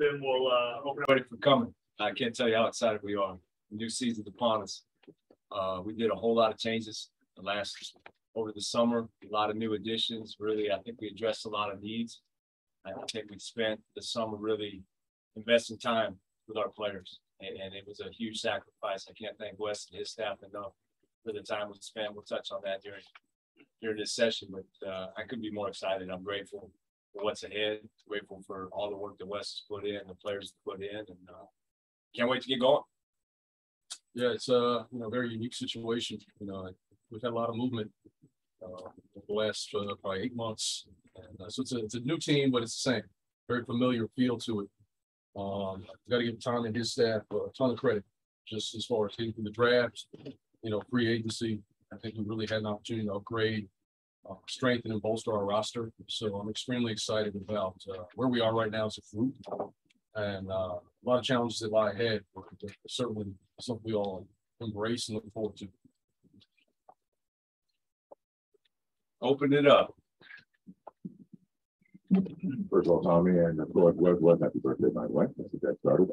then we'll open everybody for coming. I can't tell you how excited we are. The new season's upon us. We did a whole lot of changes over the summer, a lot of new additions. Really, I think we addressed a lot of needs. I think we spent the summer really investing time with our players, and it was a huge sacrifice. I can't thank Wes and his staff enough for the time we spent. We'll touch on that during this session, but I couldn't be more excited. I'm grateful for what's ahead, grateful for all the work that Wes has put in, the players have put in, and can't wait to get going. Yeah, it's a very unique situation. We've had a lot of movement over the last probably 8 months, and so it's a new team, but it's the same. Very familiar feel to it. Got to give Tom and his staff a ton of credit, just as far as hitting through the draft, free agency. I think we really had an opportunity to upgrade, strengthen, and bolster our roster. So I'm extremely excited about where we are right now as a group, and a lot of challenges that lie ahead. But certainly something we all embrace and look forward to. Open it up. First of all, Tommy, and of course, Wes, happy birthday, by the way. Let's get that started.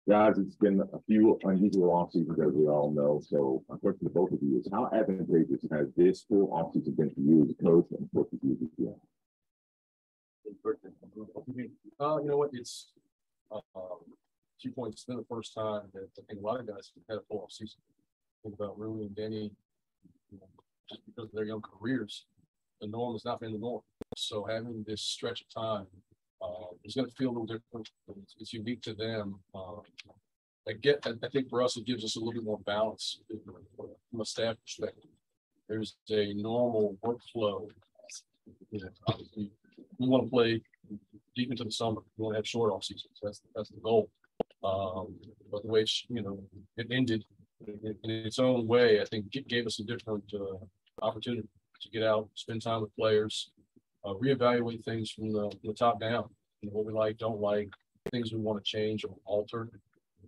Guys, it's been a few unusual off seasons, as we all know. So my question to both of you is, how advantageous has this full off season been for you as a coach and for you as a GM? You know what? It's 2 points. It's been the first time that I think a lot of guys have had a full off season. Think about Rui and Denny, just because of their young careers, the norm has not been the norm. So having this stretch of time is going to feel a little different. It's unique to them. I think for us, it gives us a little bit more balance from a staff perspective. There's a normal workflow. Obviously, we want to play deep into the summer. We want to have short off seasons. That's the goal. But the way it ended in its own way, I think it gave us a different opportunity to get out, spend time with players, reevaluate things from the top down. What we like, don't like, things we want to change or alter.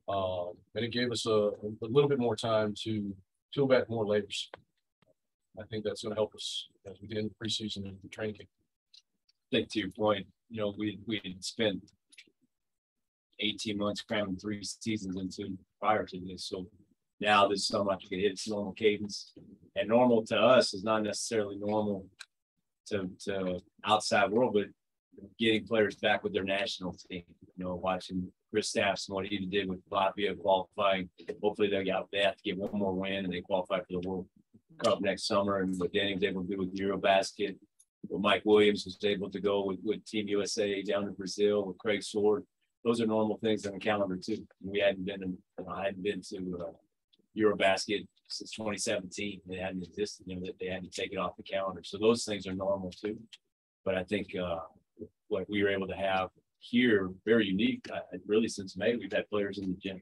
And it gave us a little bit more time to peel back more layers. I think that's going to help us as we get into preseason and the training camp. I think to your point, we had spent 18 months cramming 3 seasons into prior to this. So now this summer I can hit its normal cadence. And normal to us is not necessarily normal to outside world, but getting players back with their national team, watching Chris Staffs and what he did with Latvia qualifying. Hopefully they have to get one more win and they qualify for the World Cup next summer. And what Danny was able to do with Eurobasket, what Mike Williams was able to go with Team USA down to Brazil with Craig Sword. Those are normal things on the calendar too. We hadn't been to Eurobasket since 2017. They hadn't existed, that they had to take it off the calendar. So those things are normal too. But I think what we were able to have here, very unique. Really, since May, we've had players in the gym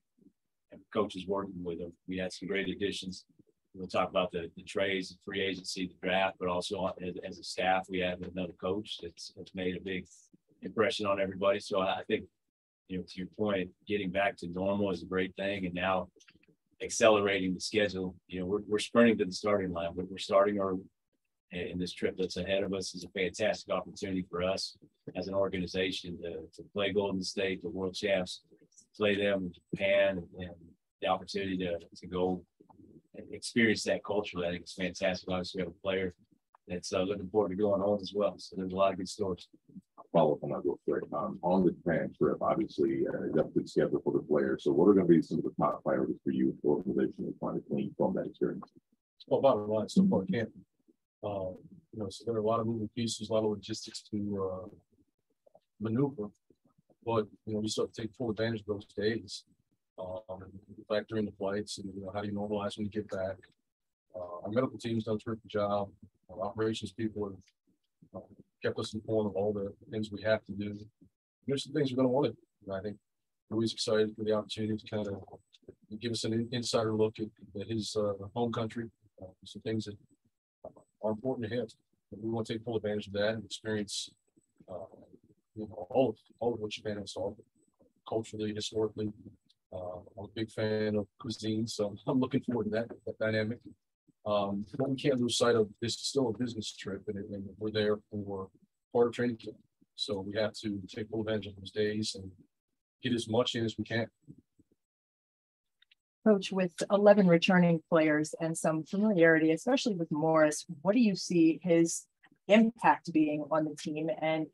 and coaches working with them. We had some great additions. We'll talk about the trades, the free agency, the draft, but also as a staff, we have another coach that's made a big impression on everybody. So I think, to your point, getting back to normal is a great thing. And now accelerating the schedule, we're sprinting to the starting line. We're starting early. And this trip that's ahead of us is a fantastic opportunity for us as an organization to play Golden State, the world champs, play them in Japan, and the opportunity to go and experience that culture. I think it's fantastic. Obviously, we have a player that's looking forward to going home as well. So there's a lot of good stories. Follow up on that real quick. On the Japan trip, obviously, definitely scheduled for the players. So what are going to be some of the top priorities for you, the organization, and trying to clean from that experience? Well, bottom line, so far camp. So there are a lot of moving pieces, a lot of logistics to maneuver, but we still have to take full advantage of those days. Factor in the flights, and how do you normalize when you get back? Our medical team's done a terrific job. Our operations people have kept us informed of all the things we have to do. There's some things we're going to want to do. I think Louis excited for the opportunity to kind of give us an insider look at his home country, some things that are important to him. We want to take full advantage of that and experience all of what Japan has to offer, culturally, historically. I'm a big fan of cuisine, so I'm looking forward to that dynamic. But we can't lose sight of this is still a business trip, and we're there for part of training camp. So we have to take full advantage of those days and get as much in as we can. Coach, with 11 returning players and some familiarity, especially with Morris, what do you see his impact being on the team, and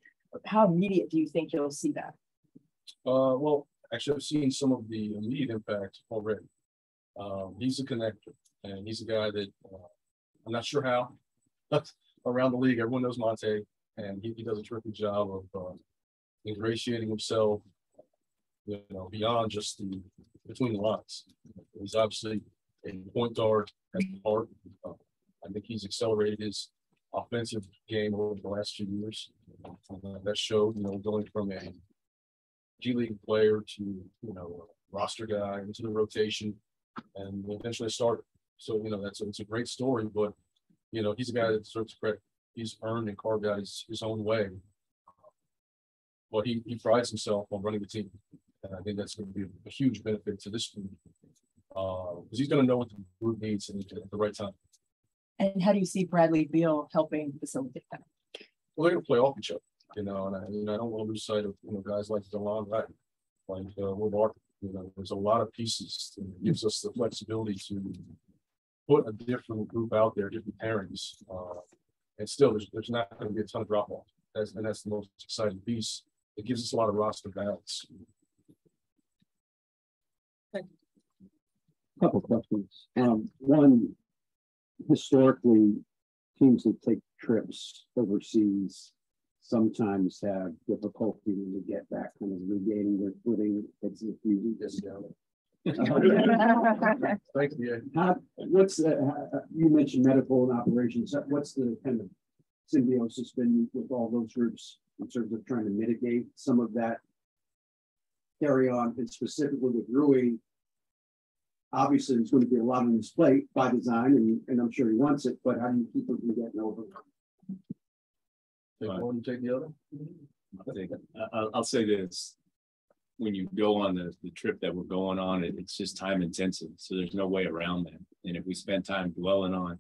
how immediate do you think you'll see that? Well, actually, I've seen some of the immediate impact already. He's a connector, and he's a guy that I'm not sure how, but around the league, everyone knows Monte, and he does a terrific job of ingratiating himself, beyond just between the lines. He's obviously a point guard at heart. I think he's accelerated his offensive game over the last few years. That showed, going from a G League player to, a roster guy into the rotation and eventually a starter. So, it's a great story, but, he's a guy that deserves credit. He's earned and carved out his own way. But he prides himself on running the team. And I think that's going to be a huge benefit to this group because he's going to know what the group needs at the right time. And how do you see Bradley Beal helping facilitate that? Well, they're going to play off each other, and I don't want to lose sight of guys like DeLon Wright, like Will Barton. There's a lot of pieces that gives us the flexibility to put a different group out there, different pairings, and still there's not going to be a ton of drop off. And that's the most exciting piece. It gives us a lot of roster balance. Couple questions. One, historically, teams that take trips overseas sometimes have difficulty when they get back, kind of regaining their footing. It's a few weeks ago. Thanks, BA. You mentioned medical and operations. What's the kind of symbiosis been with all those groups in terms of trying to mitigate some of that carry on, and specifically with Rui? Obviously, there's going to be a lot on his plate by design, and I'm sure he wants it, but how do you keep him from getting over? Take one, take the other. I'll say this. When you go on the trip that we're going on, it's just time intensive. So there's no way around that. And if we spend time dwelling on,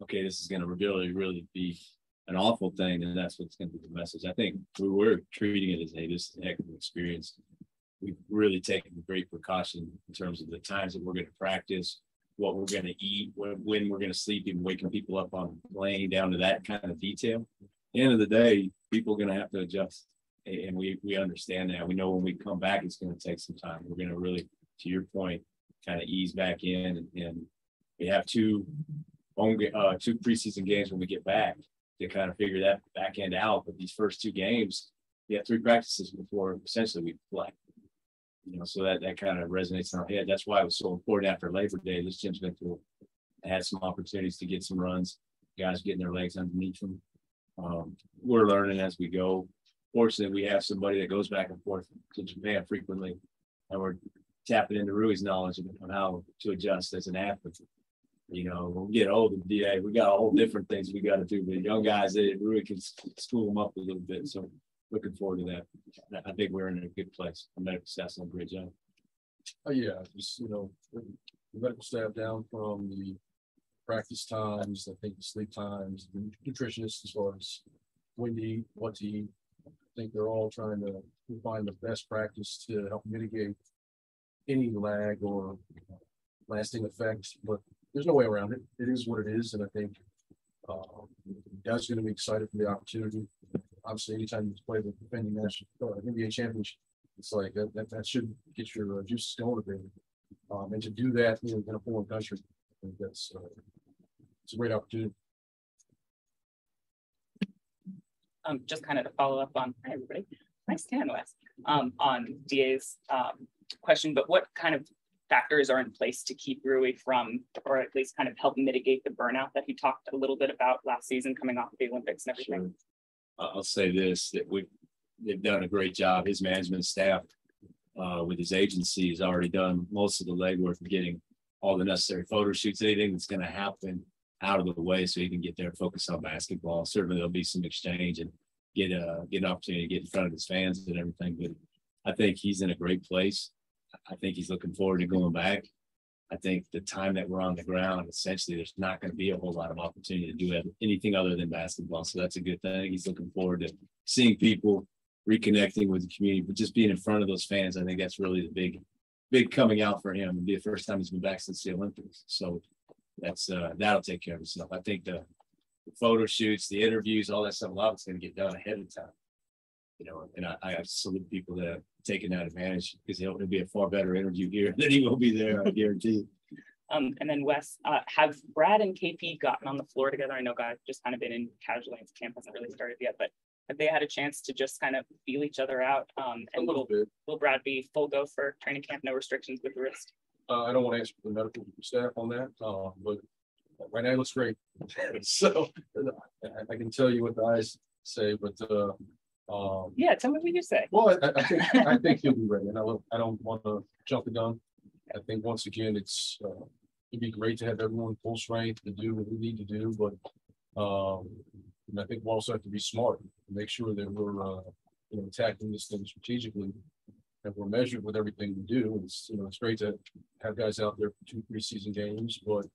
okay, this is going to really be an awful thing, then that's what's going to be the message. I think we're treating it as, hey, this is a heck of an experience. We've really taken great precaution in terms of the times that we're going to practice, what we're going to eat, when we're going to sleep, even waking people up on the plane, down to that kind of detail. At the end of the day, people are going to have to adjust. And we understand that. We know when we come back, it's going to take some time. We're going to really, to your point, kind of ease back in. And we have two preseason games when we get back to kind of figure that back end out. But these first two games, we have 3 practices before essentially we play. So that kind of resonates in our head. That's why it was so important after Labor Day. This gym's been through, had some opportunities to get some runs, guys getting their legs underneath them. We're learning as we go. Fortunately, we have somebody that goes back and forth to Japan frequently, and we're tapping into Rui's knowledge of how to adjust as an athlete. When we get older, DA, we got all different things we got to do. But young guys, Rui can school them up a little bit. So looking forward to that. I think we're in a good place. The medical staff's done a great job. Yeah, just the medical staff down from the practice times, I think the sleep times, the nutritionists as far as when to eat, what to eat. I think they're all trying to find the best practice to help mitigate any lag or lasting effects. But there's no way around it. It is what it is, and I think guys are going to be excited for the opportunity. Obviously, anytime you play the defending national NBA championship, it's like that should get your juices going a bit. And to do that in a foreign country, I think it's a great opportunity. Just kind of to follow up on, hi everybody, nice tan, Wes, on DA's question, but what kind of factors are in place to keep Rui from, or at least kind of help mitigate the burnout that he talked a little bit about last season coming off of the Olympics and everything? Sure. I'll say this, that they've done a great job. His management staff with his agency has already done most of the legwork of getting all the necessary photo shoots, anything that's going to happen out of the way so he can get there and focus on basketball. Certainly there'll be some exchange and get an opportunity to get in front of his fans and everything. But I think he's in a great place. I think he's looking forward to going back. I think the time that we're on the ground, essentially, there's not going to be a whole lot of opportunity to do anything other than basketball. So that's a good thing. He's looking forward to seeing people, reconnecting with the community, but just being in front of those fans, I think that's really the big coming out for him. It'll be the first time he's been back since the Olympics. So that's that'll take care of itself. I think the photo shoots, the interviews, all that stuff, a lot of it's going to get done ahead of time. You know, and I salute people that have taken that advantage, because it'll be a far better interview here than he will be there, I guarantee. And then Wes, have Brad and KP gotten on the floor together? I know guys just kind of been in casually, camp hasn't really started yet, but have they had a chance to just kind of feel each other out? And will Brad be full go for training camp, no restrictions with the wrist? I don't want to answer for the medical staff on that, but right now it looks great. So I can tell you what the eyes say, but yeah, tell me what you say. well, I think he'll be ready, and I don't want to jump the gun. I think once again, it'd be great to have everyone full strength to do what we need to do, but and I think we also have to be smart and make sure that we're attacking this thing strategically, and we're measured with everything we do. It's it's great to have guys out there for 2 preseason games, but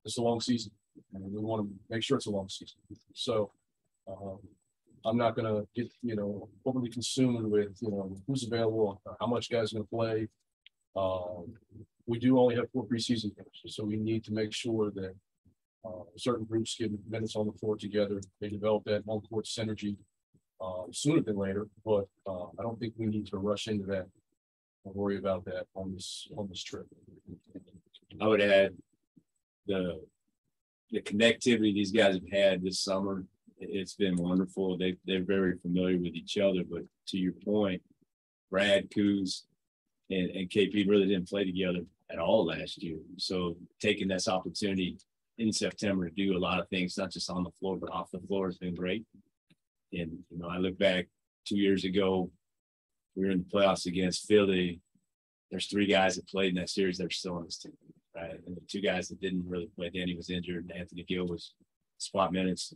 it's a long season, and we want to make sure it's a long season. So I'm not going to get overly consumed with who's available, how much guys are going to play. We do only have 4 preseason games, so we need to make sure that certain groups get minutes on the floor together. They develop that on-court synergy sooner than later, but I don't think we need to rush into that and worry about that on this trip. I would add the connectivity these guys have had this summer. It's been wonderful. They're very familiar with each other, but to your point, Brad, Kuz, and KP really didn't play together at all last year. So taking this opportunity in September to do a lot of things, not just on the floor, but off the floor, has been great. And, I look back 2 years ago, we were in the playoffs against Philly. There's 3 guys that played in that series that are still on this team, right? And the 2 guys that didn't really play, Danny was injured, and Anthony Gill was spot minutes.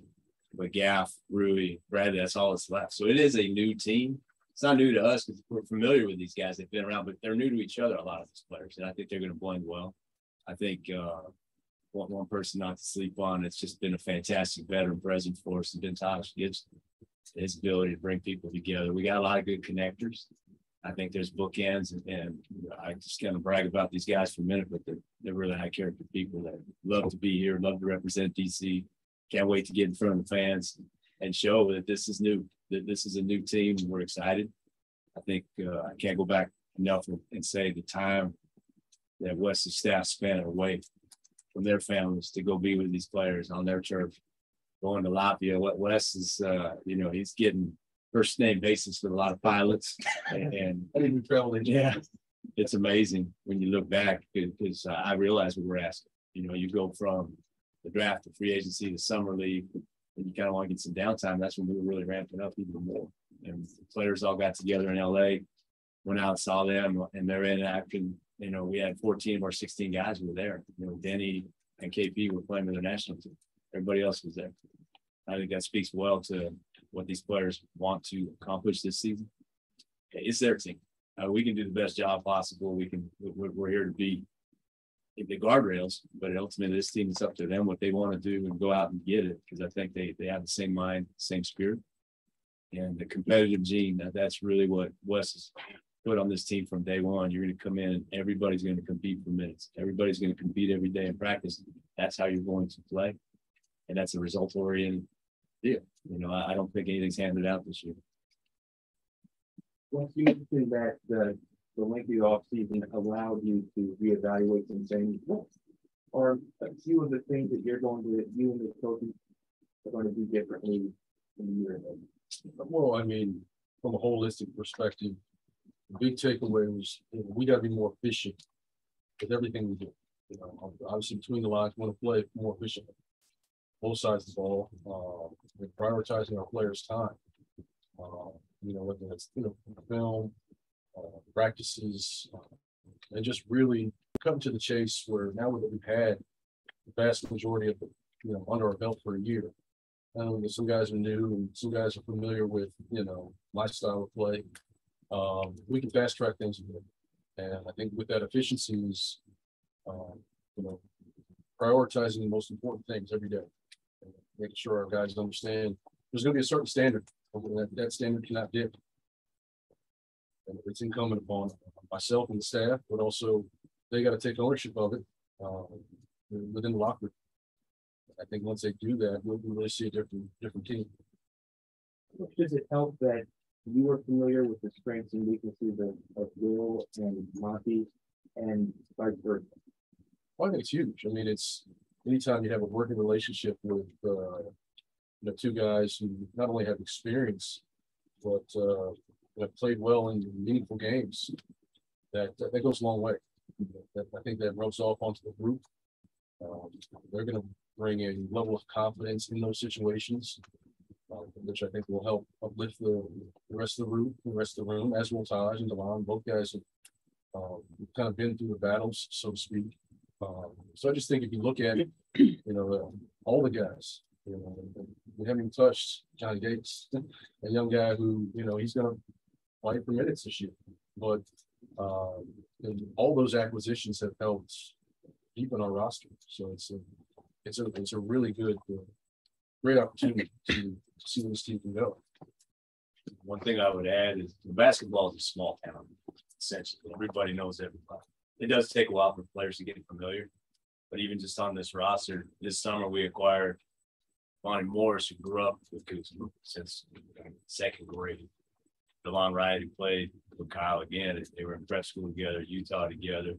But Gaff, Rui, Brad, that's all that's left. So it is a new team. It's not new to us because we're familiar with these guys. They've been around, but they're new to each other, a lot of these players. And I think they're going to blend well. I think one person not to sleep on, it's just been a fantastic veteran presence for us, and Ben Tosh gives his ability to bring people together. We got a lot of good connectors. I think there's bookends, and I just kind of brag about these guys for a minute, but they're really high character people that love to be here, love to represent DC. Can't wait to get in front of the fans and show that this is new, that this is a new team, and we're excited. I think I can't go back enough and say the time that Wes's staff spent away from their families to go be with these players on their turf, going to Latvia. What Wes is, he's getting first name basis with a lot of pilots, and I didn't travel in. Yeah, it's amazing when you look back, because I realize what we're asking. You go from the draft to free agency to summer league, and you kind of want to get some downtime. That's when we were really ramping up even more. And the players all got together in LA, went out and saw them, and they're in action. We had 14 of our 16 guys who were there. Denny and KP were playing with their national team. Everybody else was there. I think that speaks well to what these players want to accomplish this season. It's their team. We can do the best job possible. We're here to be the guardrails, but ultimately this team, it's up to them what they want to do and go out and get it, because I think they have the same mind, same spirit, and the competitive gene. That's really what Wes has put on this team from day one. You're going to come in and everybody's going to compete for minutes. Everybody's going to compete every day in practice. That's how you're going to play, and that's a result-oriented deal. I don't think anything's handed out this year. Once you mentioned that the lengthy offseason allowed you to reevaluate some things, what are a few of the things that you and the coaches are going to do differently in the year ahead? Well, I mean, from a holistic perspective, the big takeaway was we got to be more efficient with everything we do. Obviously between the lines, we want to play more efficiently, both sides of the ball, and prioritizing our players' time. Whether it's film, practices, and just really come to the chase. Where now that we've had the vast majority of under our belt for a year, some guys are new and some guys are familiar with my style of play. We can fast track things a bit, and I think with that efficiency is prioritizing the most important things every day, and making sure our guys understand there's going to be a certain standard That standard cannot dip. And it's incumbent upon myself and the staff, but also they got to take ownership of it within the locker room. I think once they do that, we'll really see a different team. Does it help that you are familiar with the strengths and weaknesses of Will and Monty and vice versa? Well, I think it's huge. I mean, it's anytime you have a working relationship with two guys who not only have experience, but have played well in meaningful games, that goes a long way. I think that rubs off onto the group. They're going to bring a level of confidence in those situations, which I think will help uplift the rest of the room, as will Taj and Delon. Both guys have kind of been through the battles, so to speak. So I just think if you look at it, all the guys, we haven't even touched Johnny Gates, a young guy who, he's going to fight for minutes this year. But all those acquisitions have helped deepen our roster. So it's a really great opportunity to see where this team can go. One thing I would add is basketball is a small town. Essentially, everybody knows everybody. It does take a while for players to get familiar, but even just on this roster, this summer we acquired Lonnie Morris, who grew up with Kuzma since second grade. DeLon Wright, who played with Kyle again. They were in prep school together, Utah together.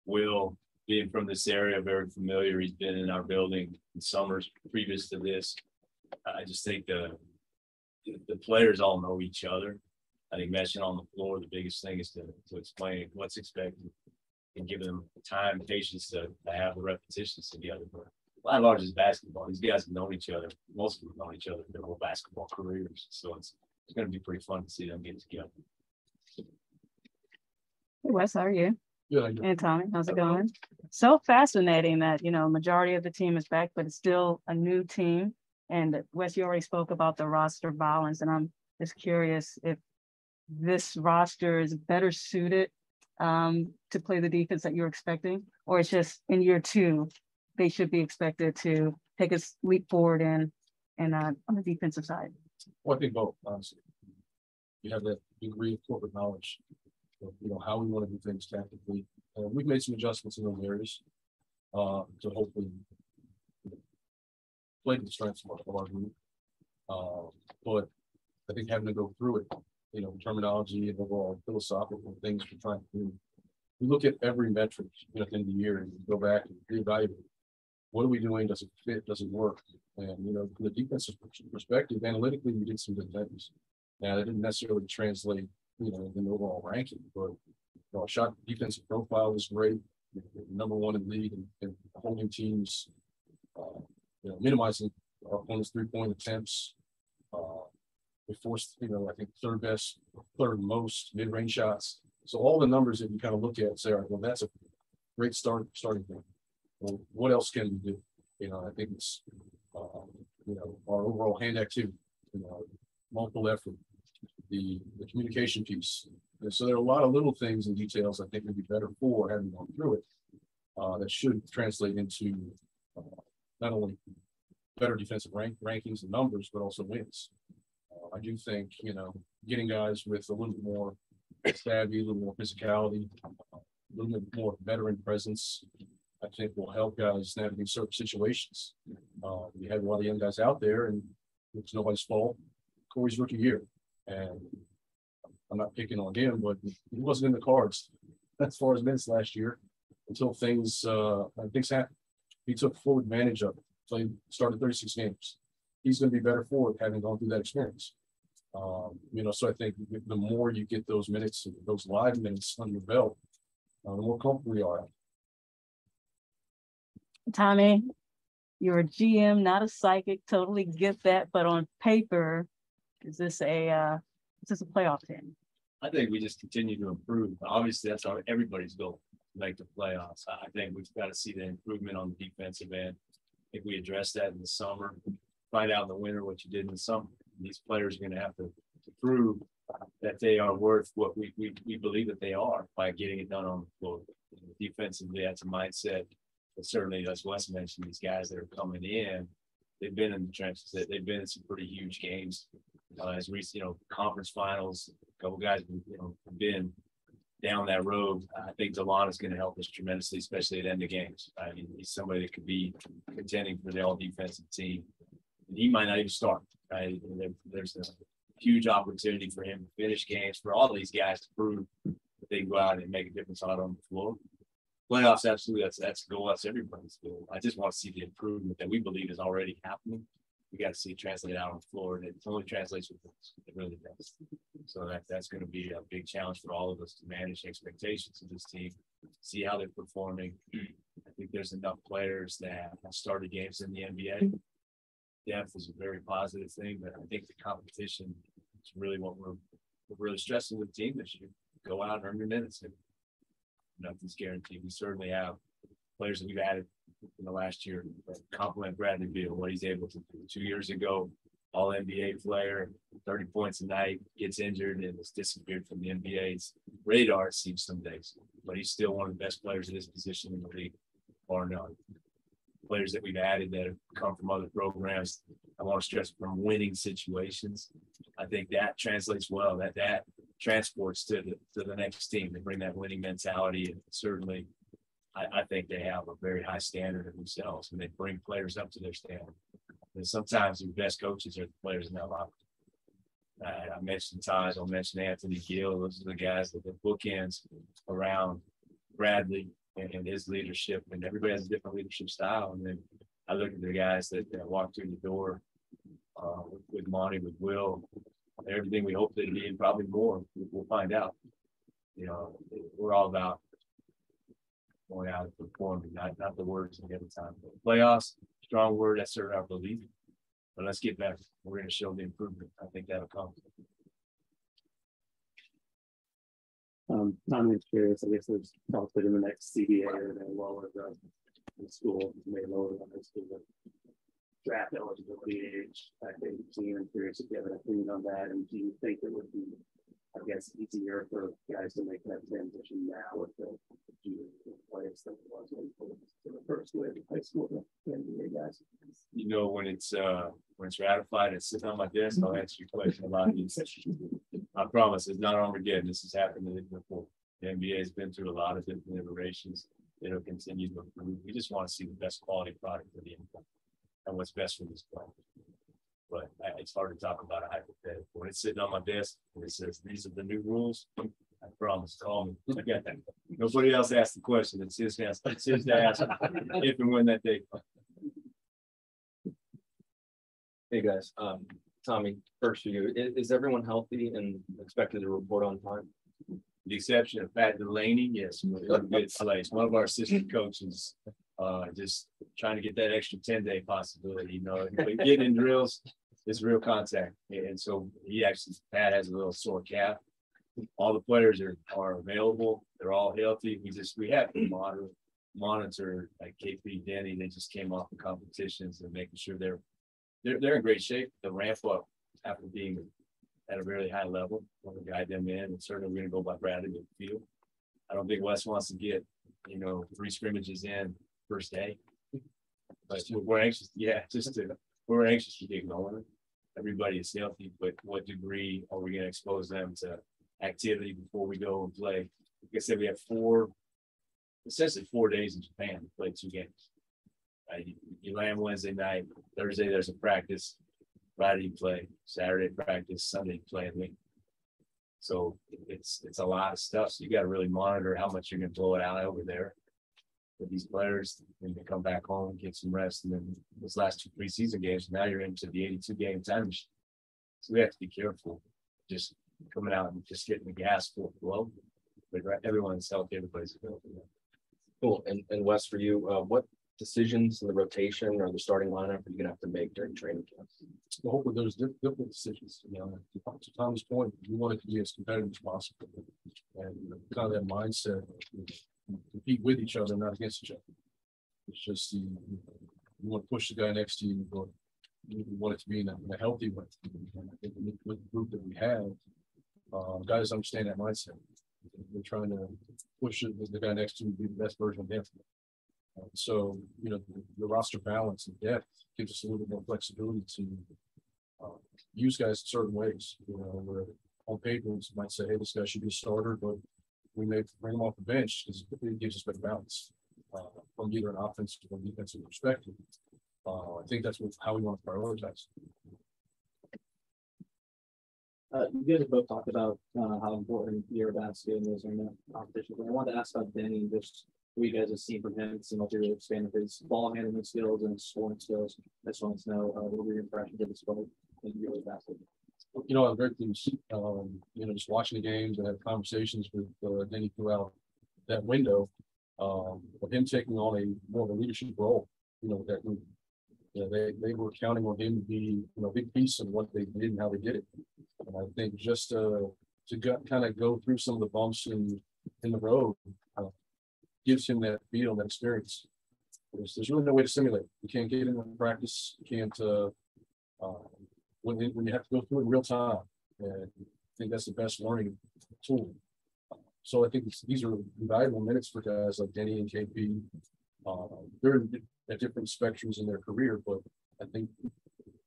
Will, being from this area, very familiar. He's been in our building in summers previous to this. I just think the players all know each other. I think meshing on the floor, the biggest thing is to explain what's expected and give them time and patience to have the repetitions together. But by and large, it's basketball. These guys have known each other. Most of them have known each other their whole basketball careers. So it's going to be pretty fun to see them get together. Hey Wes, how are you? Good. And Tommy, how's it going? So fascinating that, majority of the team is back, but it's still a new team. And Wes, you already spoke about the roster balance, and I'm just curious if this roster is better suited to play the defense that you're expecting, or it's just in year two, they should be expected to take a leap forward on the defensive side. Well, I think both, honestly. You have that degree of corporate knowledge of, how we want to do things tactically. We've made some adjustments in those areas to hopefully play to the strengths of our group. But I think having to go through it, terminology and overall philosophical things we're trying to do. We look at every metric at the end of the year and go back and reevaluate. What are we doing? Does it fit? Does it work? And, from the defensive perspective, analytically, we did some good things. Now, that didn't necessarily translate, in the overall ranking, but our shot defensive profile was great. Number one in the league and holding teams, minimizing our opponent's three-point attempts. We forced, I think third most mid-range shots. So all the numbers that you kind of look at and say, all right, well, that's a great starting point. Well, what else can we do? I think it's, our overall hand activity, multiple effort, the communication piece. And so there are a lot of little things and details I think would be better for having gone through it that should translate into not only better defensive rankings and numbers, but also wins. I do think, getting guys with a little bit more savvy, a little more physicality, a little bit more veteran presence, I think will help guys navigate certain situations. We had a lot of young guys out there, and it's nobody's fault. Corey's rookie year, and I'm not picking on him, but he wasn't in the cards as far as minutes last year until things happened. He took full advantage of it. Started 36 games. He's going to be better for it having gone through that experience. So I think the more you get those minutes, those live minutes under your belt, the more comfortable we are. Tommy, you're a GM, not a psychic, totally get that. But on paper, is this a playoff team? I think we just continue to improve. Obviously, that's everybody's goal, to make the playoffs. I think we've got to see the improvement on the defensive end. If we address that in the summer, find out in the winter what you did in the summer. These players are going to have to prove that they are worth what we believe that they are by getting it done on the floor. Defensively, that's a mindset. But certainly, as Wes mentioned, these guys that are coming in, they've been in the trenches. They've been in some pretty huge games as we, conference finals, a couple guys, have been down that road. I think Delon is going to help us tremendously, especially at end of games. I mean, he's somebody that could be contending for the all defensive team. And he might not even start. Right? There's a huge opportunity for him to finish games, for all these guys to prove that they can go out and make a difference out on the floor. Playoffs, absolutely, that's a goal. That's everybody's goal. I just want to see the improvement that we believe is already happening. We got to see it translate out on the floor, and it only translates with us. It really does. So that's going to be a big challenge for all of us to manage expectations of this team, see how they're performing. I think there's enough players that have started games in the NBA. Depth is a very positive thing, but I think the competition is really what we're really stressing with the team this year. Go out and earn your minutes. And nothing's guaranteed. We certainly have players that we've added in the last year that complement Bradley Beal, what he's able to do. 2 years ago, all NBA player, 30 points a night, gets injured and has disappeared from the NBA's radar, it seems some days. But he's still one of the best players at his position in the league, bar none. Players that we've added that have come from other programs, I want to stress, from winning situations. I think that translates well, that transports to the next team. They bring that winning mentality, and certainly I think they have a very high standard of themselves, and they bring players up to their standard. And sometimes the best coaches are the players in that locker room. I mentioned Taj, I'll mention Anthony Gill. Those are the guys that the bookends around Bradley and his leadership, and everybody has a different leadership style. And then I look at the guys that walk through the door with Monty, with Will, everything we hope they'd be, and probably more. We'll find out. We're all about going out and performing, not the words every time. Playoffs, strong word, that's certainly our belief. But let's get better. We're going to show the improvement. I think that'll come. I'm just curious. I guess there's talk that in the next CBA or they lower the school, may lower the high school draft eligibility age. I think I'm curious if you have an opinion on that, and do you think it would be, I guess, easier for guys to make that transition now with the junior players than it was when the first wave of high school to NBA guys? When it's ratified and sitting on my desk, I'll answer your question about these. I promise it's not Armageddon. This has happened before. The NBA has been through a lot of different iterations. It'll continue to improve. We just want to see the best quality product for the NBA and what's best for this player. But it's hard to talk about a hypothetical. When it's sitting on my desk and it says these are the new rules, I promise, call me. I got that. Nobody else asked the question. It's his to ask if and when that day comes. Hey guys, Tommy, first for you, is everyone healthy and expected to report on time? The exception of Pat Delaney, yes, we're in a good place. One of our assistant coaches just trying to get that extra 10-day possibility. Getting in drills is real contact. And so Pat has a little sore calf. All the players are available. They're all healthy. We have to monitor like KP Denny. They just came off the competitions and making sure they're in great shape. The ramp up after being at a really high level. We're going to guide them in, and certainly we're going to go by Bradley with the field. I don't think Wes wants to get 3 scrimmages in first day, but we're anxious. Yeah, we're anxious to get going. Everybody is healthy, but what degree are we going to expose them to activity before we go and play? Like I said, we have essentially 4 days in Japan to play 2 games. You land Wednesday night, Thursday there's a practice, Friday you play, Saturday practice, Sunday you play, and so it's a lot of stuff. So you got to really monitor how much you're going to blow it out over there with these players, and they come back home, get some rest, and then those last 2 preseason games. Now you're into the 82-game time machine. So we have to be careful, just coming out and just getting the gas full flow. But everyone's healthy, everybody's healthy. Cool. And Wes, for you, what decisions in the rotation or the starting lineup are you gonna have to make during training camps? Well, hopefully there's different decisions. To Tom's point, we want it to be as competitive as possible, and kind of that mindset of compete with each other, not against each other. It's just you want to push the guy next to you, but you want it to be in a healthy way. And I think with the group that we have, guys understand that mindset. We're trying to push the guy next to you to be the best version of them. So, the roster balance and depth gives us a little bit more flexibility to use guys certain ways, where on paper, you might say, hey, this guy should be a starter, but we may bring him off the bench because it gives us better balance from either an offensive or defensive perspective. I think that's how we want to prioritize. You guys have both talked about how important your basket is in the competition. But I wanted to ask about Denny and just what you guys have seen from him. It's much really expanded his ball handling skills and his scoring skills. I just want to know what were your impressions of his play in your basket? I'm very pleased. Just watching the games and have conversations with Denny throughout that window, of him taking on a more of a leadership role. That group. They were counting on him to be a big piece of what they did and how they did it. And I think just to kind of go through some of the bumps in the road gives him that feel, that experience. There's really no way to simulate it. You can't get into practice. You can't when you have to go through it in real time. And I think that's the best learning tool. So I think these are valuable minutes for guys like Denny and KP. They're at different spectrums in their career, but I think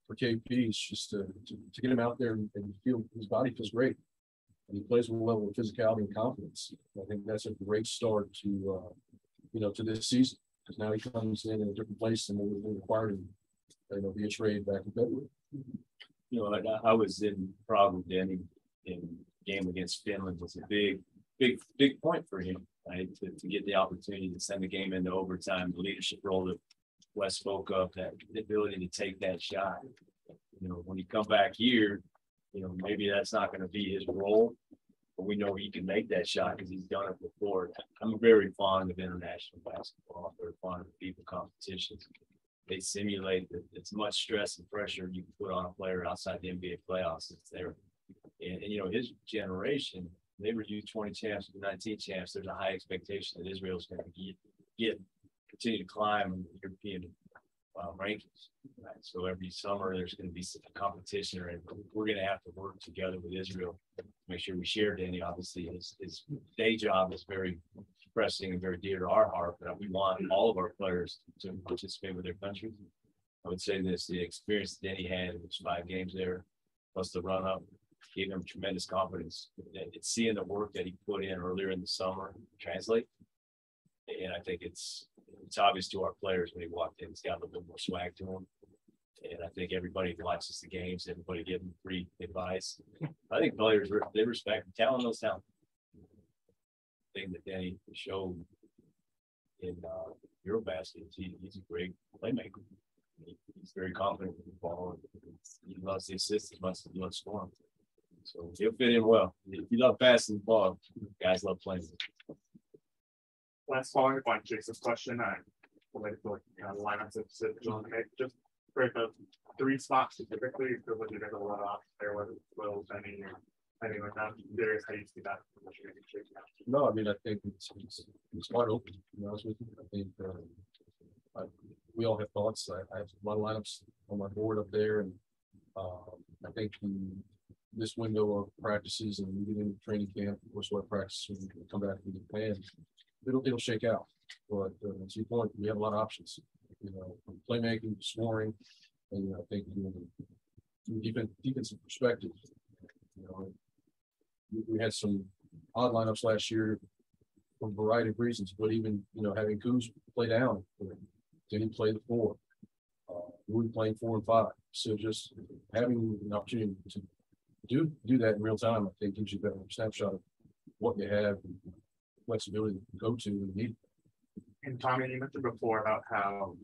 for KP, it's just to get him out there and feel his body feels great. And he plays with a level of physicality and confidence. I think that's a great start to to this season, because now he comes in a different place than what we required him via trade back in February. I was in Prague with Denny in game against Finland. Was a big point for him, right? To get the opportunity to send the game into overtime, the leadership role that Wes spoke of, that the ability to take that shot. When you come back here, maybe that's not going to be his role, but we know he can make that shot because he's done it before. I'm very fond of international basketball. I'm very fond of people competitions. They simulate as much stress and pressure you can put on a player outside the NBA playoffs. It's there. And his generation, they were U20 champs, U19 champs. There's a high expectation that Israel's going to continue to climb in the European rankings. Right? So every summer there's going to be some competition, and we're going to have to work together with Israel to make sure we share Danny. Obviously, his day job is very pressing and very dear to our heart, but we want all of our players to participate with their countries. I would say this: the experience that Danny had, which 5 games there, plus the run up, gave him tremendous confidence. It's seeing the work that he put in earlier in the summer translate. And I think it's obvious to our players when he walked in. He's got a little bit more swag to him. And I think everybody watches the games, everybody giving him free advice. I think players, they respect him. Talent knows talent. The thing that Danny showed in Eurobasket, he's a great playmaker. He's very confident with the ball. He loves the assist as much as he loves scoring. So he'll fit in well. If you love passing the ball, guys love playing. Last following up on Jason's question, I related to the lineups that John made. Just for the 3 spots specifically, because when there's a lot of options there, whether it's Will, Benny, or anything like that, I'm curious how you see that. No, I mean, I think it's wide open, to be honest with you. I think we all have thoughts. I have a lot of lineups on my board up there, and I think this window of practices and we get into training camp, or sort of practice when we come back from the plan, it'll shake out. But to your point, we have a lot of options, from playmaking to scoring, and I think from defensive perspective, we had some odd lineups last year for a variety of reasons, but even having Kuz play down, then he played the 4. We were playing 4 and 5, so just having an opportunity to do that in real time, I think gives you a better snapshot of what you have and flexibility to go to and need. And Tommy, you mentioned before about how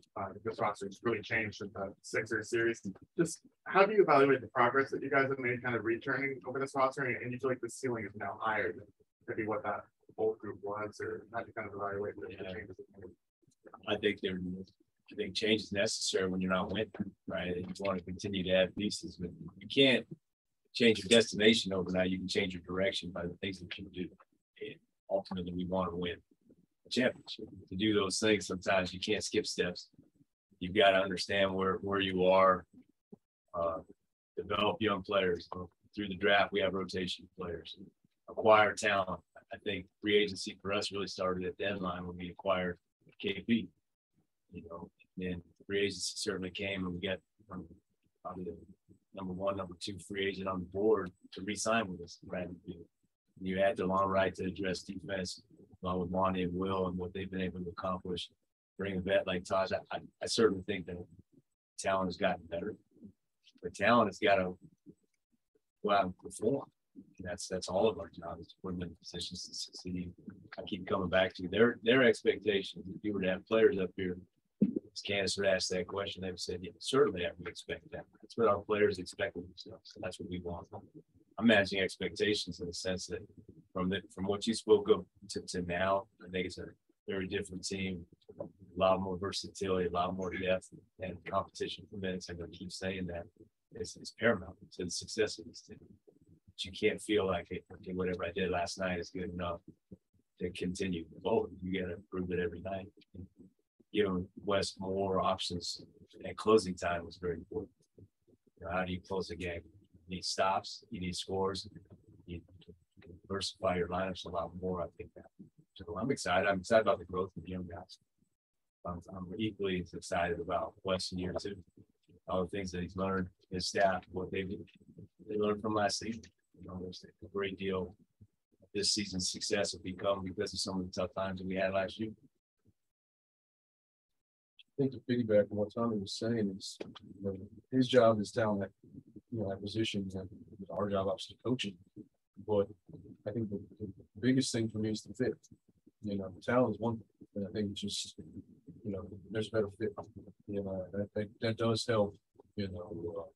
this roster has really changed in the Sixers series. Just how do you evaluate the progress that you guys have made kind of returning over this roster? And you feel like the ceiling is now higher than maybe what that old group was, or how do you kind of evaluate the changes? I think change is necessary when you're not winning, right? And you want to continue to add pieces, but you can't change your destination overnight. You can change your direction by the things that you do. And ultimately, we want to win a championship. To do those things, sometimes you can't skip steps. You've got to understand where you are, develop young players. Through the draft, we have rotation players, acquire talent. I think free agency for us really started at deadline when we acquired KP. And free agency certainly came, and we got probably the number one, number two free agent on the board to re-sign with us. Right? You had the long right to address defense along with Monty and Will and what they've been able to accomplish. Bring a vet like Taj. I certainly think that talent has gotten better, but talent has got to go out and perform. And that's all of our job is to put them in positions to succeed. I keep coming back to their expectations. If you were to have players up here, as Candace would ask that question, they would say, yeah, certainly I would expect that. That's what our players expect of themselves. So that's what we want. I'm managing expectations in the sense that from what you spoke of to now, I think it's a very different team, a lot more versatility, a lot more depth, and competition for minutes. I'm going to keep saying that it's paramount to the success of this team. But you can't feel like, hey, whatever I did last night is good enough to continue forward. You got to prove it every night. Giving West more options and closing time was very important. You know, how do you close a game? You need stops, you need scores, you diversify your lineups a lot more. I think that. So I'm excited. I'm excited about the growth of the young guys. I'm equally as excited about West in year two. All the things that he's learned, his staff, what they learned from last season. You know, there's a great deal of this season's success will become because of some of the tough times that we had last year. I think to piggyback on what Tommy was saying is, you know, his job is down at, you know, acquisitions, and our job obviously coaching. But I think the biggest thing for me is the fit. You know, the talent is one thing, and I think it's just, you know, there's a better fit. You know, I think that does help. You know,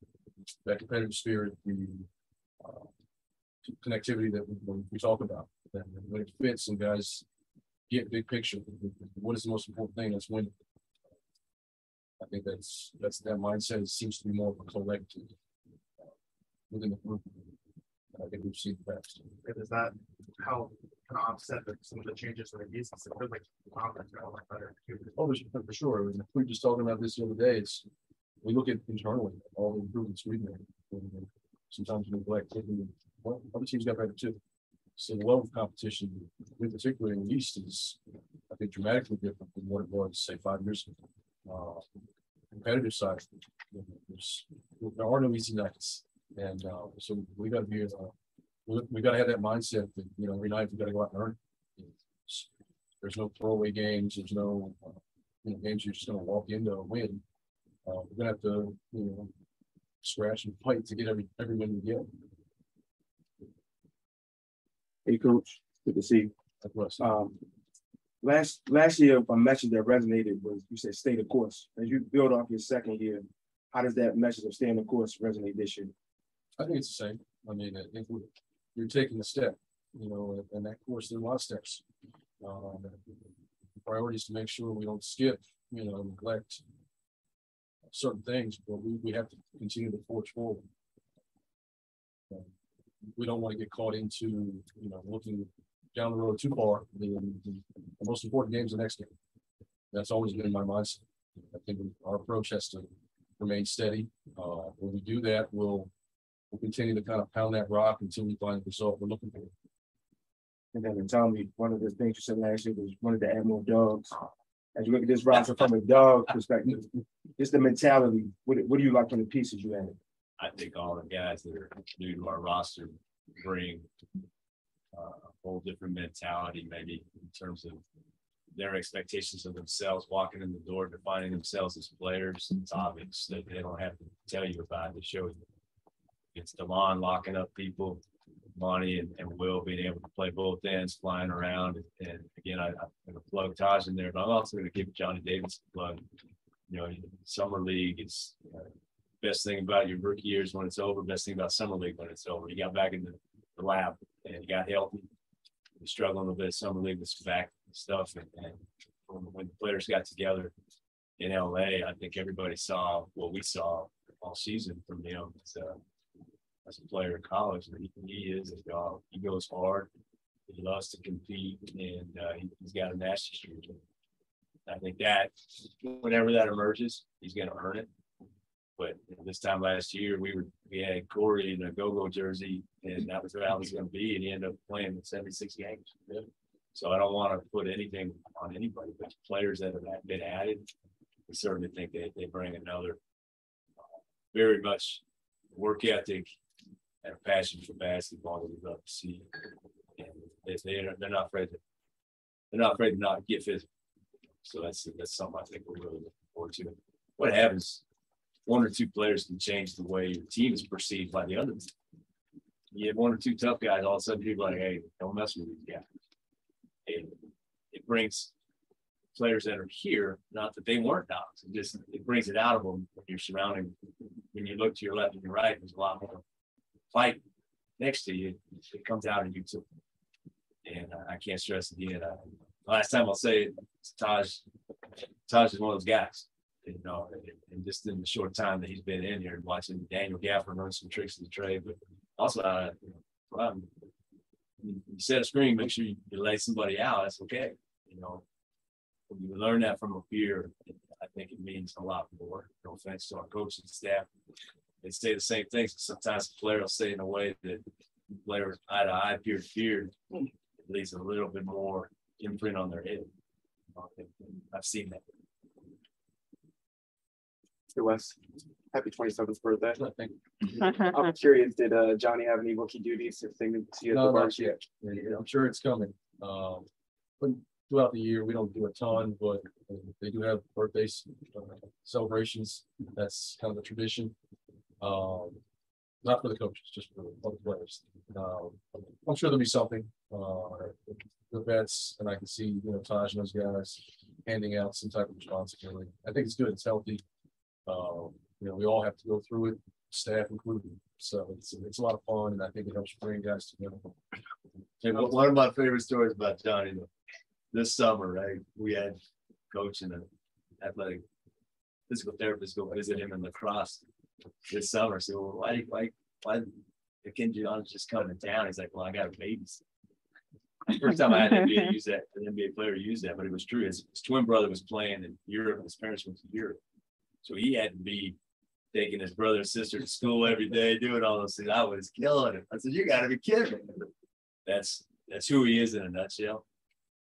that competitive spirit, the connectivity that we talk about. And when it fits, and guys get big picture, what is the most important thing? That's winning. I think that's that mindset seems to be more of a collective within the group. I think we've seen the best. Does that help kind of offset some of the changes in the East? So it feels like the conference got a lot better. Oh, for sure. And we were just talking about this the other day. We look at internally all the improvements we've made. And sometimes we neglect taking well, other teams got better too. So the level of competition, in particular in the East, is I think dramatically different than what it was, say, 5 years ago. Competitive side, there are no easy nights, and so we got to be we got to have that mindset that, you know, every night we got to go out and earn. There's no throwaway games. There's no games you're just going to walk into and win. We're going to have to, you know, scratch and fight to get every win we get. Hey, Coach, good to see you. Last year, a message that resonated was, you said, stay the course. As you build off your second year, how does that message of staying the course resonate this year? I think it's the same. I mean, I think you're taking a step, you know, and that course, there are a lot of steps. Priorities to make sure we don't skip, you know, neglect certain things, but we have to continue to forge forward. We don't want to get caught into, you know, looking down the road too far. The most important game is the next game. That's always been my mindset. I think our approach has to remain steady. When we do that, we'll continue to kind of pound that rock until we find the result we're looking for. And then tell me, one of the things you said last year was you wanted to add more dogs. As you look at this roster from a dog perspective, just the mentality, what do you like from the pieces you added? I think all the guys that are new to our roster bring a whole different mentality, maybe in terms of their expectations of themselves walking in the door, defining themselves as players. It's obvious that they don't have to tell you about it, to show you. It's DeLon locking up people, Monty and Will being able to play both ends, flying around. And again, I'm going to plug Taj in there, but I'm also going to give Johnny Davis a plug. You know, Summer League is best thing about your rookie year is when it's over. Best thing about Summer League when it's over. You got back in the lab and you got healthy. You're struggling a little bit. Summer League was back stuff, and when the players got together in LA, I think everybody saw what we saw all season from him as a player in college. And he is a dog. He goes hard. He loves to compete, and he's got a nasty streak. I think that whenever that emerges, he's going to earn it. But this time last year, we had Corey in a go-go jersey, and that was how it was going to be, and he ended up playing 76 games. Yeah. So I don't want to put anything on anybody, but players that have been added, we certainly think they bring another very much work ethic and a passion for basketball that we love to see. And they're not afraid to not get physical. So that's something I think we're really looking forward to. What happens, one or two players can change the way your team is perceived by the others. You have one or two tough guys, all of a sudden people are like, hey, don't mess with these guys. And it brings players that are here, not that they weren't dogs, it brings it out of them when you're surrounding, when you look to your left and your right, there's a lot more fight next to you. It comes out in you too. And I can't stress it again. Last time I'll say it, Taj is one of those guys. You know, and just in the short time that he's been in here, watching Daniel Gafford learn some tricks of the trade, but also, you set a screen, make sure you lay somebody out. That's okay. You know, when you learn that from a peer, I think it means a lot more. No offense to our coaching staff, they say the same things. Sometimes the player will say in a way that players eye to eye, peer to peer, it leaves a little bit more imprint on their head. I've seen that. Hey Wes, happy 27th birthday. I'm curious, did Johnny have any rookie duties to see at No, the bar? not yet. Yeah, I'm sure it's coming. But throughout the year, we don't do a ton, but they do have birthdays, celebrations. That's kind of a tradition. Not for the coaches, just for the players. I'm sure there'll be something. The vets, and I can see, you know, Taj and those guys handing out some type of responsibility. I think it's good. It's healthy. You know, we all have to go through it, staff included. So it's a lot of fun, and I think it helps bring guys together. And one of my favorite stories about Johnny, this summer, right? We had coach and an athletic physical therapist go visit him in lacrosse this summer. So why can John just come to town? He's like, well, I got a baby. First time I had an NBA player use that, but it was true. His twin brother was playing in Europe, and his parents went to Europe. So he had to be taking his brother and sister to school every day, doing all those things. I was killing him. I said, you got to be kidding me. That's who he is in a nutshell.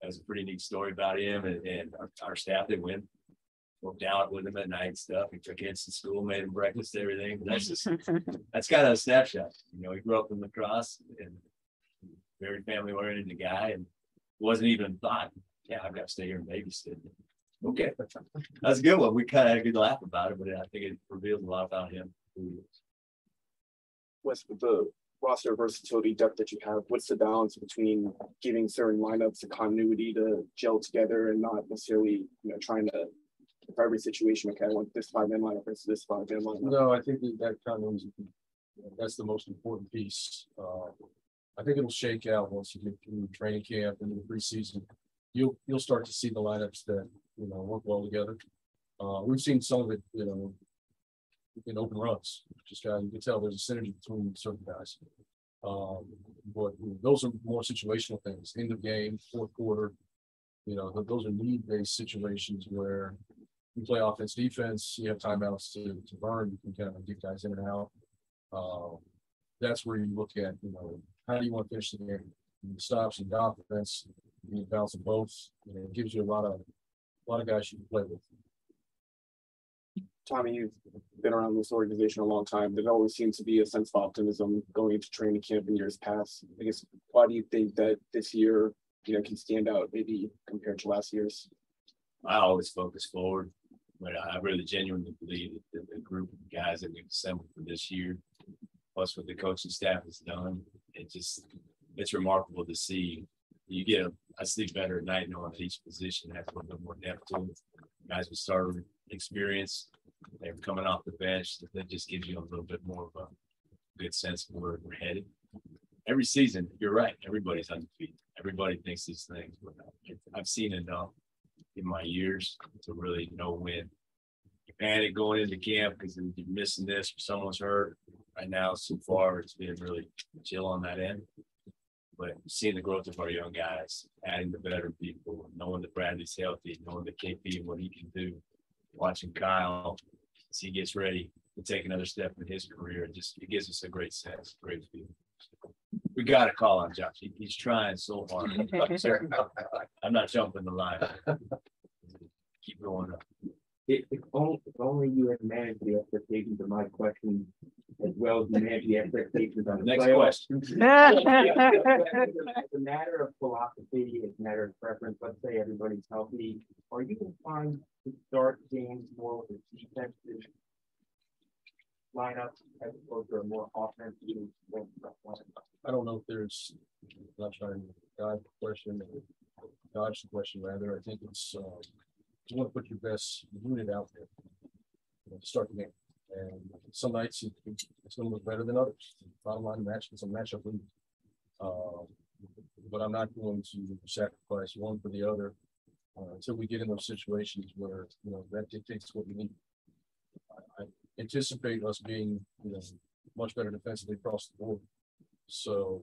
That was a pretty neat story about him. And our staff, they worked out with him at night and stuff. He took kids to school, made him breakfast, everything. But that's kind of a snapshot. You know, he grew up in lacrosse and very family oriented guy, and wasn't even thought, yeah, I've got to stay here and babysit. Okay, that's a good one. We kind of had a good laugh about it, but I think it reveals a lot about him. Wes, with the roster versatility depth that you have, what's the balance between giving certain lineups a continuity to gel together and not necessarily, you know, trying to, for every situation, okay, I want this 5-man lineup versus this 5-man lineup? No, I think that continuity, that's the most important piece. I think it'll shake out once you get through training camp and the preseason. You'll start to see the lineups that, you know, work well together. We've seen some of it, you know, in open runs. Just you can tell there's a synergy between certain guys. But those are more situational things. End of game, fourth quarter, you know, those are need-based situations where you play offense, defense. You have timeouts to burn. You can kind of get guys in and out. That's where you look at, you know, how do you want to finish the game? Stops and offense. You balance them both. You know, it gives you a lot of guys you can play with. Tommy, you've been around this organization a long time. There always seems to be a sense of optimism going into training camp in years past. I guess, why do you think that this year, you know, can stand out maybe compared to last year's? I always focus forward, but I really genuinely believe that the group of guys that we've assembled for this year, plus what the coaching staff has done, it's remarkable to see. I sleep better at night knowing that each position has a little bit more depth to it. Guys with starter experience, they're coming off the bench. That just gives you a little bit more of a good sense of where we're headed. Every season, you're right. Everybody's undefeated. Everybody thinks these things. But I've seen enough in my years to really know when you panic going into camp because you're missing this or someone's hurt. Right now, so far, it's been really chill on that end. But seeing the growth of our young guys, adding the veteran people, knowing that Bradley's healthy, knowing that KP and what he can do, watching Kyle as he gets ready to take another step in his career, it gives us a great sense, great feeling. We got to call on Josh. He's trying so hard. I'm not jumping the line. Keep going up. If only you had managed the expectations of my question as well as manage the expectations on the Next playoffs. question. It's a matter of philosophy, it's a matter of preference. Let's say everybody's healthy. Are you inclined to start games more with a defensive lineup as opposed to a more offensive? I don't know if there's, I'm not trying to dodge the question, or dodge the question rather. I think it's, you want to put your best unit out there, to start the game. And some nights it's going to look better than others. Bottom line match, it's a matchup league. But I'm not going to sacrifice one for the other until we get in those situations where, that dictates what we need. I anticipate us being, much better defensively across the board. So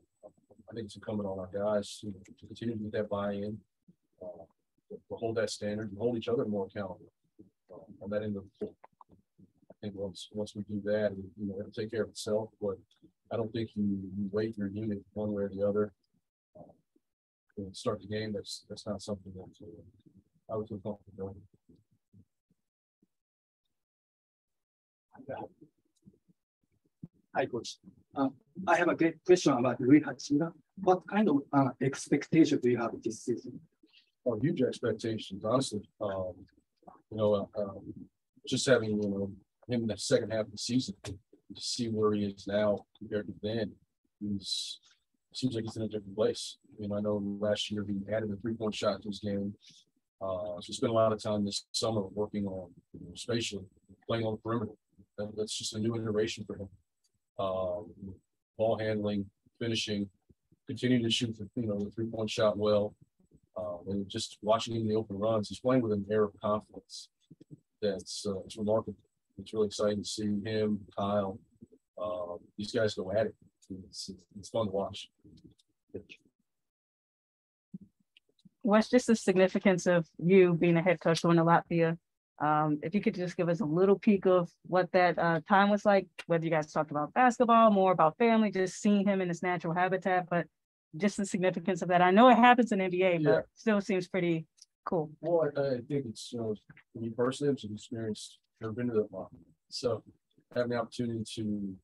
I think it's incumbent on our guys to continue to get that buy-in, to hold that standard and hold each other more accountable on that end of the floor. I think once we do that, it'll take care of itself. But I don't think you weight your unit one way or the other. Start the game. That's not something that I would feel comfortable doing. Hi, Coach. I have a great question about Rui Hachimura. What kind of expectation do you have this season? Oh, huge expectations, honestly. Just having him in the second half of the season to see where he is now compared to then, seems like he's in a different place. I know last year he added a 3-point shot to his game. So spent a lot of time this summer working on spatially playing on the perimeter. That's just a new iteration for him. Ball handling, finishing, continuing to shoot the 3-point shot well. And just watching him in the open runs, he's playing with an air of confidence. It's remarkable. It's really exciting to see him, Kyle, these guys go at it. It's fun to watch. What's just the significance of you being a head coach going to Latvia? If you could just give us a little peek of what that time was like, whether you guys talked about basketball, more about family, just seeing him in his natural habitat, but just the significance of that. I know it happens in NBA, but still seems pretty cool. Well, I think it's, for me personally, it's an experience. Never been to that long. So having the opportunity to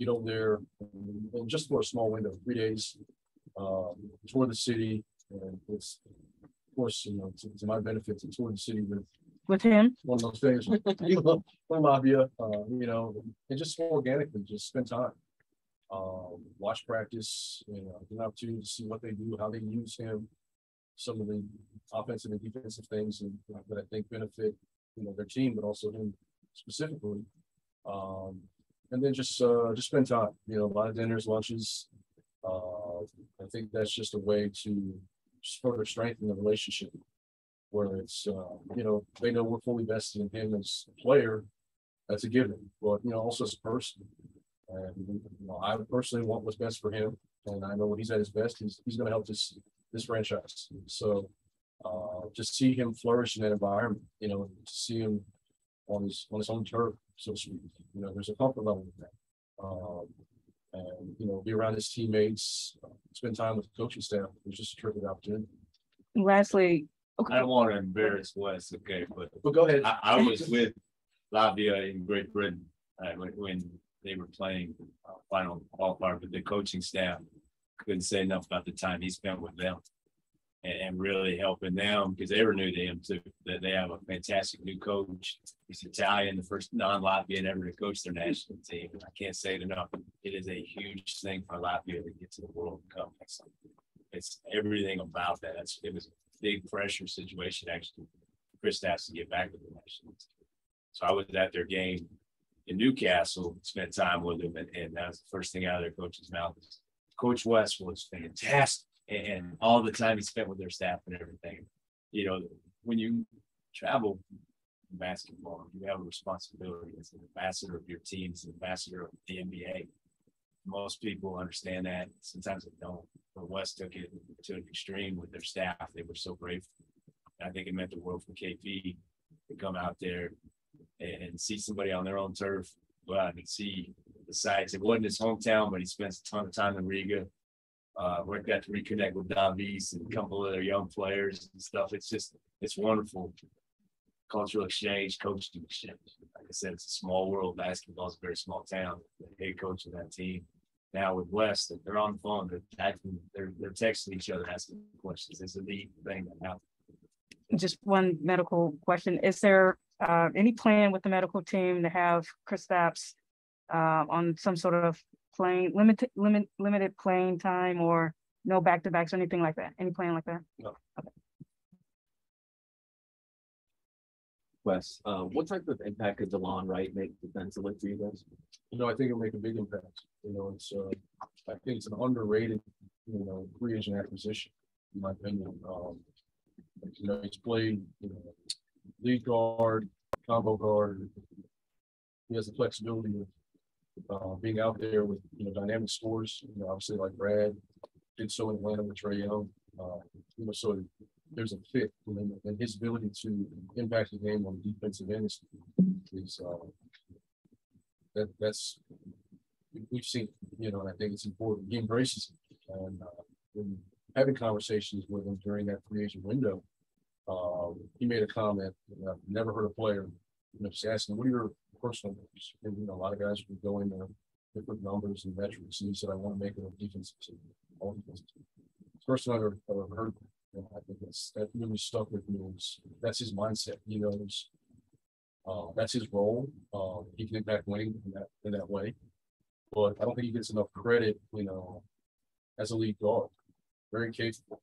get over there and just for a small window, 3 days, tour the city, and it's, of course, to my benefit to tour the city with him. One of those things, from Latvia, and just organically, just spend time, watch practice, get an opportunity to see what they do, how they use him, some of the offensive and defensive things that I think benefit, their team, but also him specifically. And then just spend time, a lot of dinners, lunches. I think that's just a way to just further strengthen the relationship where it's, they know we're fully vested in him as a player. That's a given, but, also as a person. And, I personally want what's best for him. And I know when he's at his best, he's going to help this franchise. So just see him flourish in that environment, to see him on his own turf, so to speak. There's a comfort level with that. And, be around his teammates, spend time with the coaching staff. It was just a terrific opportunity. Lastly, I don't want to embarrass Wes, okay, but go ahead. I was with Latvia in Great Britain when they were playing final qualifier, but the coaching staff couldn't say enough about the time he spent with them and really helping them because they were new to him too. That they have a fantastic new coach. He's Italian, the first non-Latvian ever to coach their national team. I can't say it enough. It is a huge thing for Latvia to get to the World Cup. It's everything about that. It was a big pressure situation actually. Chris has to get back to the national team. So I was at their game in Newcastle, spent time with him, and that was the first thing out of their coach's mouth. Coach West was fantastic, and all the time he spent with their staff and everything. When you travel basketball, you have a responsibility as an ambassador of your team, as an ambassador of the NBA. Most people understand that. Sometimes they don't. But West took it to an extreme with their staff. They were so grateful. I think it meant the world for KP to come out there and see somebody on their own turf, go out and see the sights. It wasn't his hometown, but he spent a ton of time in Riga. Where I got to reconnect with Davies and a couple of their young players and stuff. It's wonderful. Cultural exchange, coaching exchange. I said, it's a small world. Basketball is a very small town. The head coach of that team. Now with Wes, they're on the phone, they're texting each other, asking questions. It's a neat thing that happens. Just one medical question. Is there any plan with the medical team to have Kristaps on some sort of limited playing time, or no back-to-backs or anything like that? Any plan like that? No. Okay. Wes, what type of impact could DeLon Wright make defensively for you guys? You know, I think it'll make a big impact. You know, it's I think it's an underrated, you know, free agent acquisition, in my opinion. You know, he's played, you know, lead guard, combo guard. He has the flexibility of being out there with, you know, dynamic scores. You know, obviously like Brad did so in Atlanta with Trae Young. You know, so there's a fit, you know, and his ability to impact the game on the defensive end is that's we've seen, you know, and I think it's important. He embraces it, and when having conversations with him during that free agent window, he made a comment. I've never heard a player, you know, just asking, "What are your personal numbers?" And you know, a lot of guys would go into different numbers and metrics, and he said, "I want to make it a defensive team, all defensive team." First time I've ever heard. And I think that really stuck with me. That's his mindset. He knows that's his role. He can impact winning in that way. But I don't think he gets enough credit, you know, as a lead guard. Very capable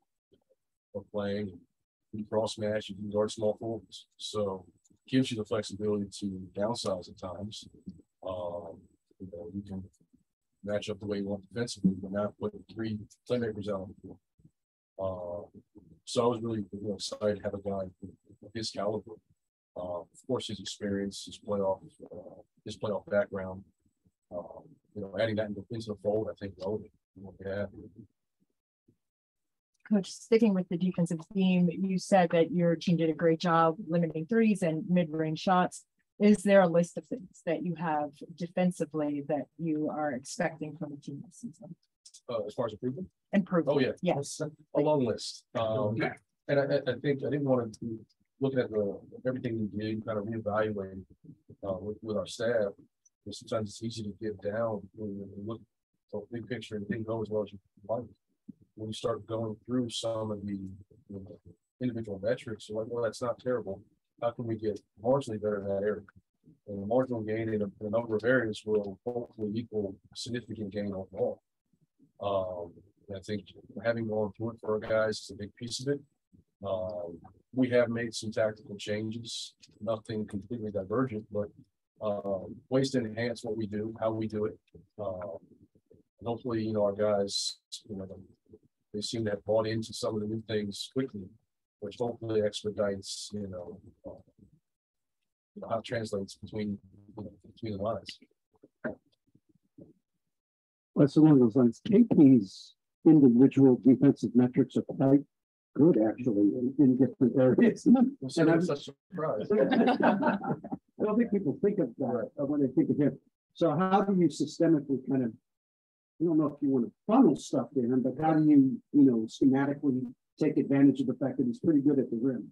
of playing. You cross match, you can guard small forwards. So gives you the flexibility to downsize at times. You know, you can match up the way you want defensively, but not put 3 playmakers out on the floor. So I was really, you know, excited to have a guy of his caliber. Of course, his experience, his playoff background. You know, adding that into the fold, I think, relevant. Yeah. Coach, sticking with the defensive theme, you said that your team did a great job limiting threes and mid-range shots. Is there a list of things that you have defensively that you are expecting from the team this season? As far as improvement? Improvement. Oh, yeah. Yes. A long list. And I think I didn't want to look at everything we did, kind of reevaluate with our staff. Because sometimes it's easy to get down when you look at the big picture and it didn't go as well as you wanted. When you start going through some of the, you know, individual metrics, you're like, well, that's not terrible. How can we get marginally better in that area? And the marginal gain in a number of areas will hopefully equal significant gain overall. I think having gone through it for our guys is a big piece of it. We have made some tactical changes, nothing completely divergent, but ways to enhance what we do, how we do it. And hopefully, you know, our guys, you know, they seem to have bought into some of the new things quickly, which hopefully expedites, you know, how it translates between the lines. That's along those lines. KP's individual defensive metrics are quite good, actually, in different areas. And I'm such a surprise. I don't think people think of that when they think of him. So how do you systemically kind of, I don't know if you want to funnel stuff to him, but how do you, you know, schematically take advantage of the fact that he's pretty good at the rim?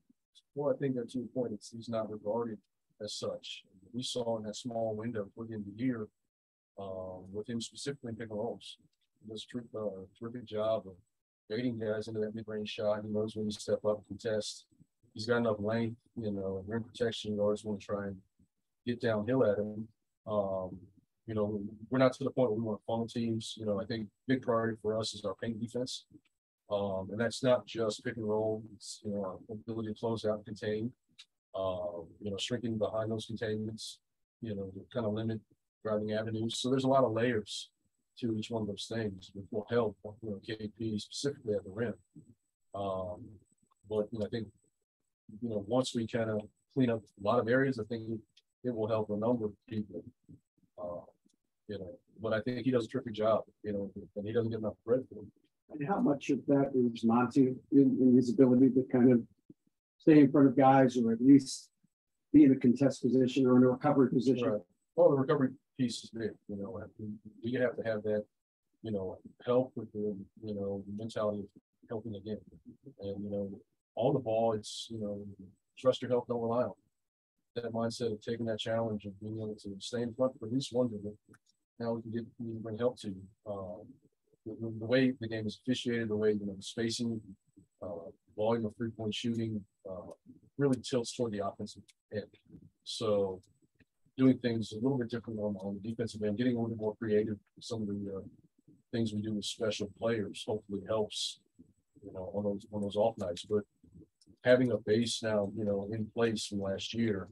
Well, I think that to your point, he's not regarded as such. We saw in that small window toward the end of the year, with him specifically in pick and rolls. He does a terrific job of baiting guys into that mid-range shot. He knows when you step up and contest. He's got enough length, you know, rim protection. You always want to try and get downhill at him. You know, we're not to the point where we want to funnel teams. You know, I think big priority for us is our paint defense. And that's not just pick and roll. It's, you know, our ability to close out and contain. You know, shrinking behind those containments, you know, to kind of limit driving avenues. So there's a lot of layers to each one of those things, which will help, you know, KP specifically at the rim. But, you know, I think, you know, once we kind of clean up a lot of areas, I think it will help a number of people. You know, but I think he does a terrific job, you know, and he doesn't get enough credit for it. And how much of that is Monty in his ability to kind of stay in front of guys, or at least be in a contest position or in a recovery position? Right. Well, the recovery piece is big, you know, we have to have that, you know, help with the, you know, mentality of helping again. And, you know, on the ball, it's, you know, trust your help, don't rely on it. that mindset of taking that challenge and being able to stay in front for at least one game. Now we can bring help to you. The way the game is officiated, the way, you know, the spacing, volume of 3-point shooting, really tilts toward the offensive end. So doing things a little bit different on the defensive end, getting a little bit more creative. Some of the things we do with special players hopefully helps, you know, on those off nights. But having a base now, you know, in place from last year,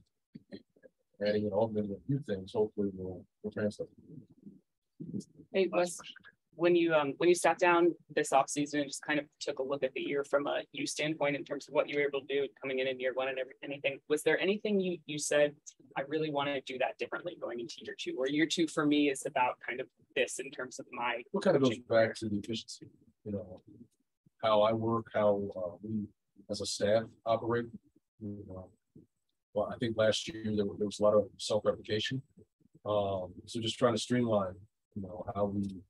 adding and augmenting a few things, hopefully will translate. Hey, Wes, when you sat down this offseason and just kind of took a look at the year from a you standpoint in terms of what you were able to do coming in year one and anything, was there anything you said, I really want to do that differently going into year two, or year two for me is about kind of this in terms of my what kind of goes back to the efficiency, you know, how I work, how we as a staff operate. Well, I think last year there was a lot of self-replication. So just trying to streamline, you know, how we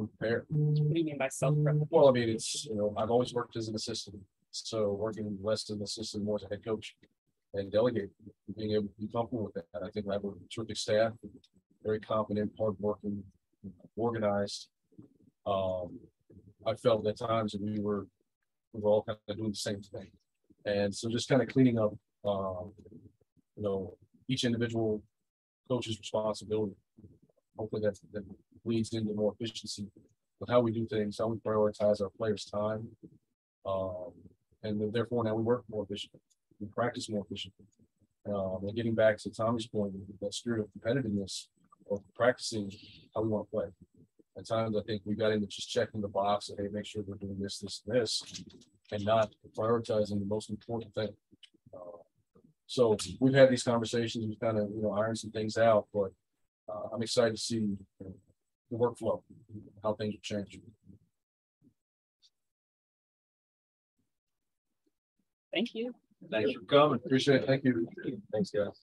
prepare. What do you mean by self-replication? Well, I mean, it's, you know, I've always worked as an assistant, so working less as an assistant, more as a head coach, and delegate, being able to be comfortable with that. I think I have a terrific staff, very competent, hardworking, organized. I felt at times that we were all kind of doing the same thing, and so just kind of cleaning up, you know, each individual coach's responsibility. Hopefully that leads into more efficiency with how we do things, how we prioritize our players' time, and therefore now we work more efficiently, we practice more efficiently. And getting back to Tommy's point, that spirit of competitiveness of practicing how we want to play. At times, I think we got into just checking the box and, hey, make sure we're doing this, this, and this, and not prioritizing the most important thing. So we've had these conversations, we've kind of, you know, ironed some things out, but I'm excited to see, you know, the workflow, how things are changing. Thank you. Thanks for coming. Appreciate it. Thank you. Thanks, guys.